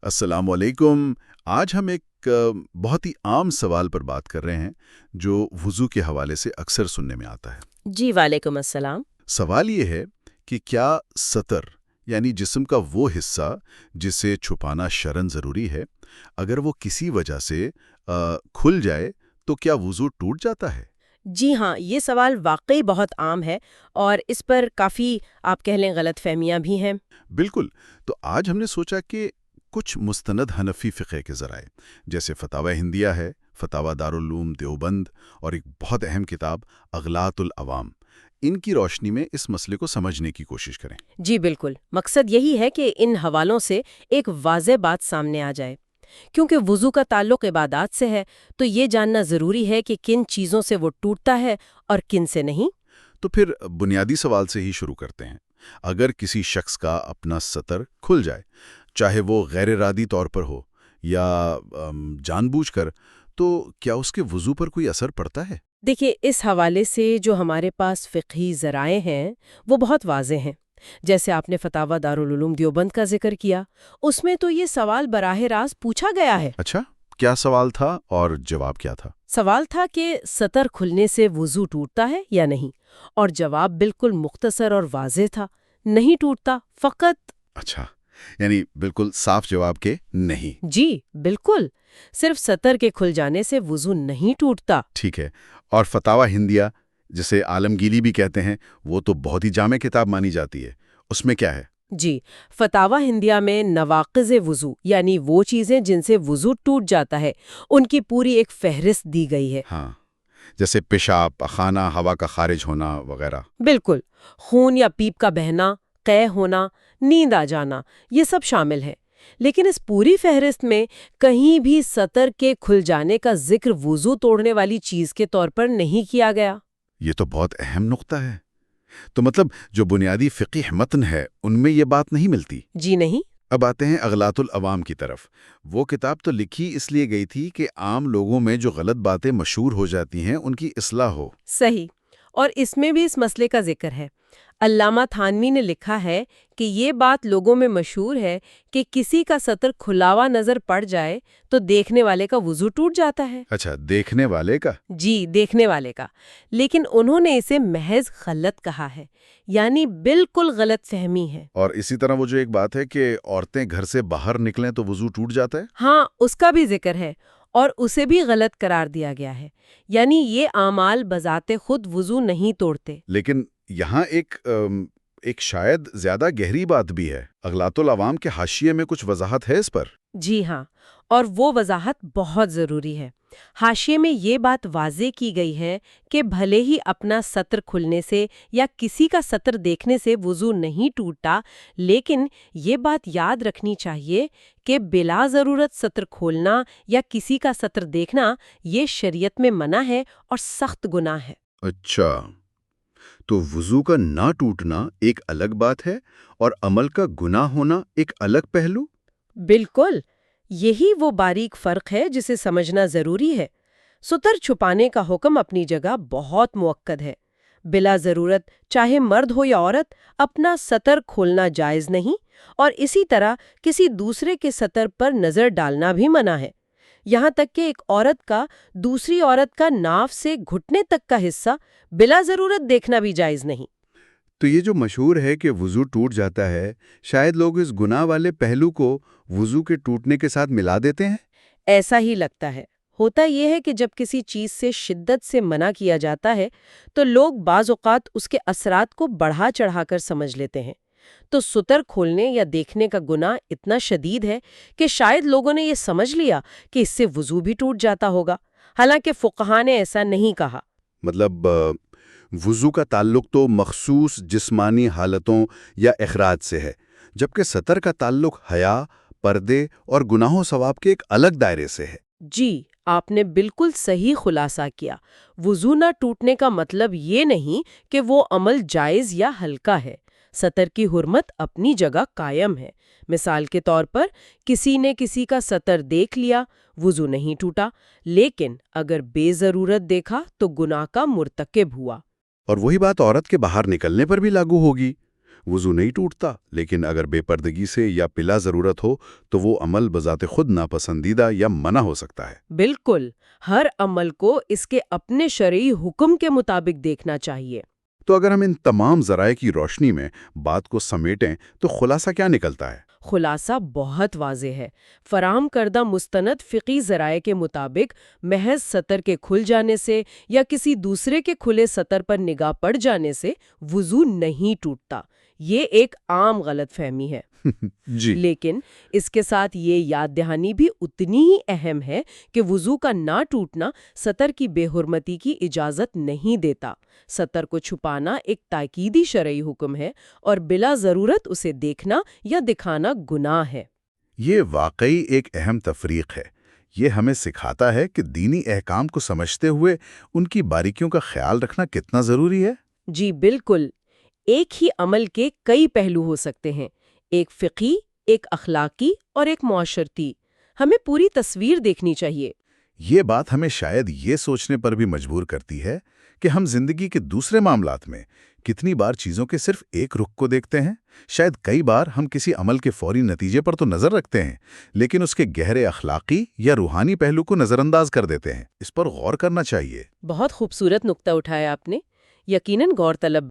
السلام علیکم۔ آج ہم ایک بہت ہی عام سوال پر بات کر رہے ہیں جو وضو کے حوالے سے اکثر سننے میں آتا ہے۔ جی وعلیکم السلام۔ سوال یہ ہے کہ کیا سطر یعنی جسم کا وہ حصہ جسے چھپانا شرعاً ضروری ہے، اگر وہ کسی وجہ سے کھل جائے تو کیا وضو ٹوٹ جاتا ہے؟ جی ہاں، یہ سوال واقعی بہت عام ہے اور اس پر کافی آپ کہہ لیں غلط فہمیاں بھی ہیں۔ بالکل۔ تو آج ہم نے سوچا کہ کچھ مستند حنفی فقہ کے ذرائع جیسے فتاوی ہندیہ ہے، فتاوی دارالعلوم دیوبند اور ایک بہت اہم کتاب اغلاط العوام، ان کی روشنی میں اس مسئلے کو سمجھنے کی کوشش کریں۔ جی بالکل، مقصد یہی ہے کہ ان حوالوں سے ایک واضح بات سامنے آ جائے۔ کیونکہ وضو کا تعلق عبادات سے ہے تو یہ جاننا ضروری ہے کہ کن چیزوں سے وہ ٹوٹتا ہے اور کن سے نہیں۔ تو پھر بنیادی سوال سے ہی شروع کرتے ہیں۔ اگر کسی شخص کا اپنا سطر کھل جائے، چاہے وہ غیر ارادی طور پر ہو یا جان بوجھ کر، تو کیا اس کے وضو پر کوئی اثر پڑتا ہے؟ دیکھیے، اس حوالے سے جو ہمارے پاس فقہی ذرائع ہیں وہ بہت واضح ہیں۔ جیسے آپ نے فتاوی دارالعلوم دیوبند کا ذکر کیا، اس میں تو یہ سوال براہ راست پوچھا گیا ہے۔ اچھا، کیا سوال تھا اور جواب کیا تھا؟ سوال تھا کہ سطر کھلنے سے وضو ٹوٹتا ہے یا نہیں، اور جواب بالکل مختصر اور واضح تھا، نہیں ٹوٹتا، فقط۔ اچھا، یعنی بالکل صاف جواب کہ نہیں۔ جی بالکل، صرف سطر کے کھل جانے سے وضو نہیں ٹوٹتا۔ ٹھیک ہے۔ اور فتاوی ہندیہ جسے عالمگیری بھی کہتے ہیں، وہ تو بہت ہی جامع کتاب مانی جاتی ہے، اس میں کیا ہے؟ جی، فتاوی ہندیہ میں نواقض وضو یعنی وہ چیزیں جن سے وضو ٹوٹ جاتا ہے، ان کی پوری ایک فہرست دی گئی ہے۔ ہاں، جیسے پیشاب، پخانہ، ہوا کا خارج ہونا وغیرہ۔ بالکل، خون یا پیپ کا بہنا، قے ہونا، نیند آ جانا، یہ سب شامل ہے۔ لیکن اس پوری فہرست میں کہیں بھی سطر کے کھل جانے کا ذکر وضو توڑنے والی چیز کے طور پر نہیں کیا گیا۔ یہ تو بہت اہم نقطہ ہے۔ تو مطلب جو بنیادی فقہ متن ہے ان میں یہ بات نہیں ملتی؟ جی نہیں۔ اب آتے ہیں اغلاط العوام کی طرف۔ وہ کتاب تو لکھی اس لیے گئی تھی کہ عام لوگوں میں جو غلط باتیں مشہور ہو جاتی ہیں ان کی اصلاح ہو۔ صحیح، اور اس میں بھی اس مسئلے کا ذکر ہے۔ علامہ تھانوی نے لکھا ہے کہ یہ بات لوگوں میں مشہور ہے کہ کسی کا سطر کھلا ہوا نظر پڑ جائے تو دیکھنے والے کا وضو ٹوٹ جاتا ہے۔ اچھا، دیکھنے والے کا؟ جی، دیکھنے والے کا۔ لیکن انہوں نے اسے محض غلط کہا ہے، یعنی بالکل غلط فہمی ہے۔ اور اسی طرح وہ جو ایک بات ہے کہ عورتیں گھر سے باہر نکلیں تو وضو ٹوٹ جاتا ہے؟ ہاں، اس کا بھی ذکر ہے اور اسے بھی غلط قرار دیا گیا ہے، یعنی یہ اعمال بذات خود وضو نہیں توڑتے۔ لیکن یہاں ایک شاید زیادہ گہری بات بھی ہے۔ اغلاط العوام کے حاشیے میں کچھ وضاحت ہے اس پر؟ جی ہاں، اور وہ وضاحت بہت ضروری ہے۔ حاشیے میں یہ بات واضح کی گئی ہے کہ بھلے ہی اپنا سطر کھلنے سے یا کسی کا سطر دیکھنے سے وضو نہیں ٹوٹتا، لیکن یہ بات یاد رکھنی چاہیے کہ بلا ضرورت سطر کھولنا یا کسی کا سطر دیکھنا یہ شریعت میں منع ہے اور سخت گناہ ہے۔ اچھا، تو وضو کا نہ ٹوٹنا ایک الگ بات ہے اور عمل کا گناہ ہونا ایک الگ پہلو؟ بالکل، یہی وہ باریک فرق ہے جسے سمجھنا ضروری ہے۔ ستر چھپانے کا حکم اپنی جگہ بہت مؤکد ہے۔ بلا ضرورت چاہے مرد ہو یا عورت اپنا سطر کھولنا جائز نہیں، اور اسی طرح کسی دوسرے کے سطر پر نظر ڈالنا بھی منع ہے۔ یہاں تک کہ ایک عورت کا دوسری عورت کا ناف سے گھٹنے تک کا حصہ بلا ضرورت دیکھنا بھی جائز نہیں۔ تو یہ جو مشہور ہے کہ وضو ٹوٹ جاتا ہے، شاید لوگ اس گناہ والے پہلو کو وضو کے ٹوٹنے کے ساتھ ملا دیتے ہیں؟ ایسا ہی لگتا ہے۔ ہوتا یہ ہے کہ جب کسی چیز سے شدت سے منع کیا جاتا ہے تو لوگ بعض اوقات اس کے اثرات کو بڑھا چڑھا کر سمجھ لیتے ہیں۔ تو ستر کھولنے یا دیکھنے کا گناہ اتنا شدید ہے کہ شاید لوگوں نے یہ سمجھ لیا کہ اس سے وضو بھی ٹوٹ جاتا ہوگا، حالانکہ فقہا نے ایسا نہیں کہا۔ مطلب وضو کا تعلق تو مخصوص جسمانی حالتوں یا اخراج سے ہے، جبکہ سطر کا تعلق حیا، پردے اور گناہ و ثواب کے ایک الگ دائرے سے ہے۔ جی، آپ نے بالکل صحیح خلاصہ کیا۔ وضو نہ ٹوٹنے کا مطلب یہ نہیں کہ وہ عمل جائز یا ہلکا ہے۔ سطر کی حرمت اپنی جگہ قائم ہے۔ مثال کے طور پر کسی نے کسی کا سطر دیکھ لیا، وضو نہیں ٹوٹا، لیکن اگر بے ضرورت دیکھا تو گناہ کا مرتکب ہوا۔ اور وہی بات عورت کے باہر نکلنے پر بھی لاگو ہوگی۔ وضو نہیں ٹوٹتا، لیکن اگر بے پردگی سے یا بلا ضرورت ہو تو وہ عمل بذات خود ناپسندیدہ یا منع ہو سکتا ہے۔ بالکل، ہر عمل کو اس کے اپنے شرعی حکم کے مطابق دیکھنا چاہیے۔ تو اگر ہم ان تمام ذرائع کی روشنی میں بات کو سمیٹیں تو خلاصہ کیا نکلتا ہے؟ خلاصہ بہت واضح ہے۔ فراہم کردہ مستند فقی ذرائع کے مطابق محض سطر کے کھل جانے سے یا کسی دوسرے کے کھلے سطر پر نگاہ پڑ جانے سے وضو نہیں ٹوٹتا۔ یہ ایک عام غلط فہمی ہے۔ جی، لیکن اس کے ساتھ یہ یاد دہانی بھی اتنی ہی اہم ہے کہ وضو کا نہ ٹوٹنا سطر کی بے حرمتی کی اجازت نہیں دیتا۔ سطر کو چھپانا ایک تاکیدی شرعی حکم ہے اور بلا ضرورت اسے دیکھنا یا دکھانا گناہ ہے۔ یہ واقعی ایک اہم تفریق ہے۔ یہ ہمیں سکھاتا ہے کہ دینی احکام کو سمجھتے ہوئے ان کی باریکیوں کا خیال رکھنا کتنا ضروری ہے۔ جی بالکل، ایک ہی عمل کے کئی پہلو ہو سکتے ہیں، ایک فقہی، ایک اخلاقی اور ایک معاشرتی۔ ہمیں پوری تصویر دیکھنی چاہیے۔ یہ بات ہمیں شاید یہ سوچنے پر بھی مجبور کرتی ہے کہ ہم زندگی کے دوسرے معاملات میں کتنی بار چیزوں کے صرف ایک رخ کو دیکھتے ہیں۔ شاید کئی بار ہم کسی عمل کے فوری نتیجے پر تو نظر رکھتے ہیں، لیکن اس کے گہرے اخلاقی یا روحانی پہلو کو نظر انداز کر دیتے ہیں۔ اس پر غور کرنا چاہیے۔ بہت خوبصورت نقطہ اٹھایا آپ نے۔ یقیناً غور طلب